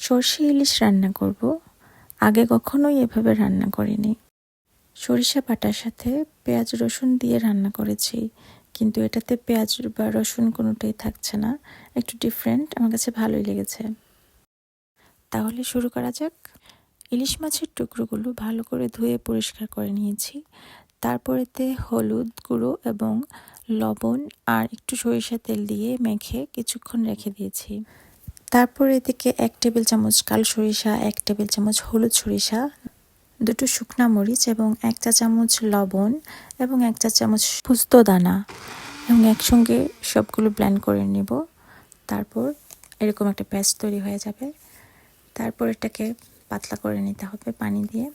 সরষে ইলিশ রান্না করব। আগে কখনোই এভাবে রান্না করিনি। সরিষা বাটার সাথে পেঁয়াজ রসুন দিয়ে রান্না করেছি, কিন্তু এটাতে পেঁয়াজ বা রসুন কোনোটাই থাকছে না। একটু ডিফারেন্ট, আমার কাছে ভালোই লেগেছে। তাহলে শুরু করা যাক। ইলিশ মাছের টুকরোগুলো ভালো করে ধুয়ে পরিষ্কার করে নিয়েছি। তারপর এতে হলুদ গুঁড়ো এবং লবণ আর একটু সরিষা তেল দিয়ে মেখে কিছুক্ষণ রেখে দিয়েছি। তারপর এদিকে 1 টেবিল চামচ কালো সরিষা, 1 টেবিল চামচ হলুদ সরিষা, 2 শুকনা মরিচ এবং 1 চা চামচ লবণ এবং 1 চা চামচ পোস্ত দানা এবং একসঙ্গে সবগুলো ব্লেন্ড করে নেব। তারপর এরকম একটা পেস্ট তৈরি হয়ে যাবে। তারপর এটাকে পাতলা করে নিতে হবে পানি দিয়ে।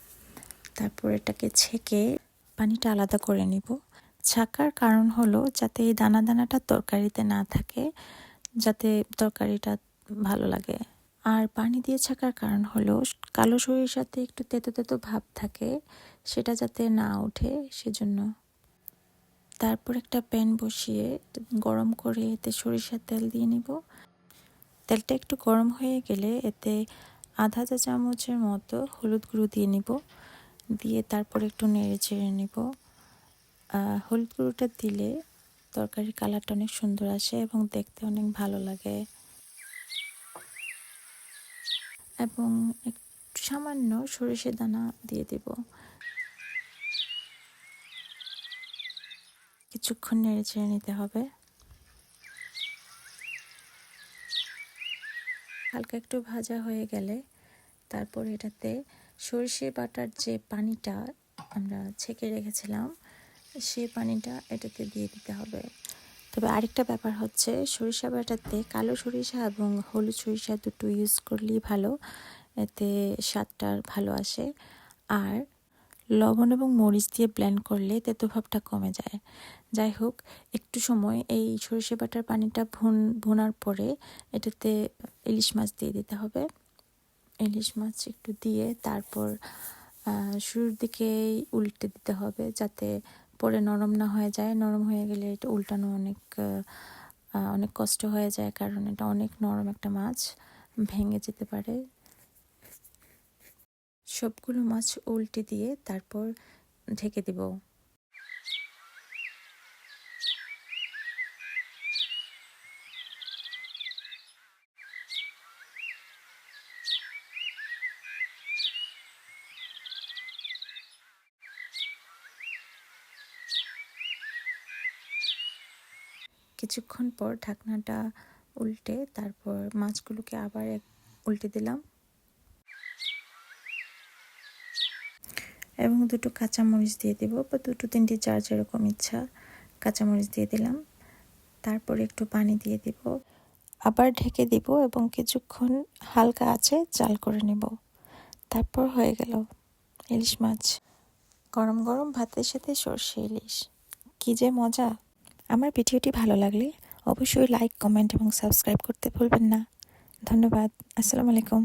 তারপর এটাকে ছেঁকে পানিটা আলাদা করে নিব। ছাঁকার কারণ হলো যাতে এই দানা দানাটা তরকারিতে না থাকে, যাতে তরকারিটা ভালো লাগে। আর পানি দিয়ে ছাঁকার কারণ হলো কালো সরিষাতে একটু তেতো তেতো ভাব থাকে, সেটা যাতে না ওঠে সেজন্য। তারপর একটা প্যান বসিয়ে গরম করে এতে সরিষার তেল দিয়ে নিব। তেলটা একটু গরম হয়ে গেলে এতে আধা চা চামচের মতো হলুদ গুঁড়ো দিয়ে নিব। দিয়ে তারপর একটু নেড়ে চেড়ে নিব। হলুদ গুঁড়োটা দিলে তরকারির কালারটা অনেক সুন্দর আসে এবং দেখতে অনেক ভালো লাগে। এবং একটু সামান্য সরিষার দানা দিয়ে দেব। কিছুক্ষণ নেড়ে চেড়ে নিতে হবে। হালকা একটু ভাজা হয়ে গেলে তারপর এটাতে সরিষে বাটার যে পানিটা আমরা ছেঁকে রেখেছিলাম, সেই পানিটা এটাতে দিয়ে দিতে হবে। তবে আরেকটা ব্যাপার হচ্ছে, সরিষা বাটাতে কালো সরিষা এবং হলুদ সরিষা দুটো ইউজ করলেই ভালো, এতে স্বাদটা ভালো আসে। আর লবণ এবং মরিচ দিয়ে ব্লেন্ড করলে তেতো ভাবটা কমে যায়। যাই হোক, একটু সময় এই সরিষা বাটার পানিটা ভুনার পরে এটাতে ইলিশ মাছ দিয়ে দিতে হবে। ইলিশ মাছ একটু দিয়ে তারপর শুরুর দিকেই উল্টে দিতে হবে, যাতে পরে নরম না হয়ে যায়। নরম হয়ে গেলে এটা উল্টানো অনেক কষ্ট হয়ে যায়, কারণ এটা অনেক নরম একটা মাছ, ভেঙে যেতে পারে। সবগুলো মাছ উল্টে দিয়ে তারপর ঢেকে দিব। কিছুক্ষণ পর ঢাকনাটা উল্টে তারপর মাছগুলোকে আবার উল্টে দিলাম এবং 2 কাঁচামরিচ দিয়ে দেব, বা 2-3টি যার যেরকম ইচ্ছা কাঁচামরিচ দিয়ে দিলাম। তারপর একটু পানি দিয়ে দিব, আবার ঢেকে দিব এবং কিছুক্ষণ হালকা আঁচে জাল করে নেব। তারপর হয়ে গেল ইলিশ মাছ। গরম গরম ভাতের সাথে সরষে ইলিশ, কি যে মজা! আমার ভিডিওটি ভালো লাগলে অবশ্যই লাইক, কমেন্ট এবং সাবস্ক্রাইব করতে ভুলবেন না। ধন্যবাদ। আসসালামু আলাইকুম।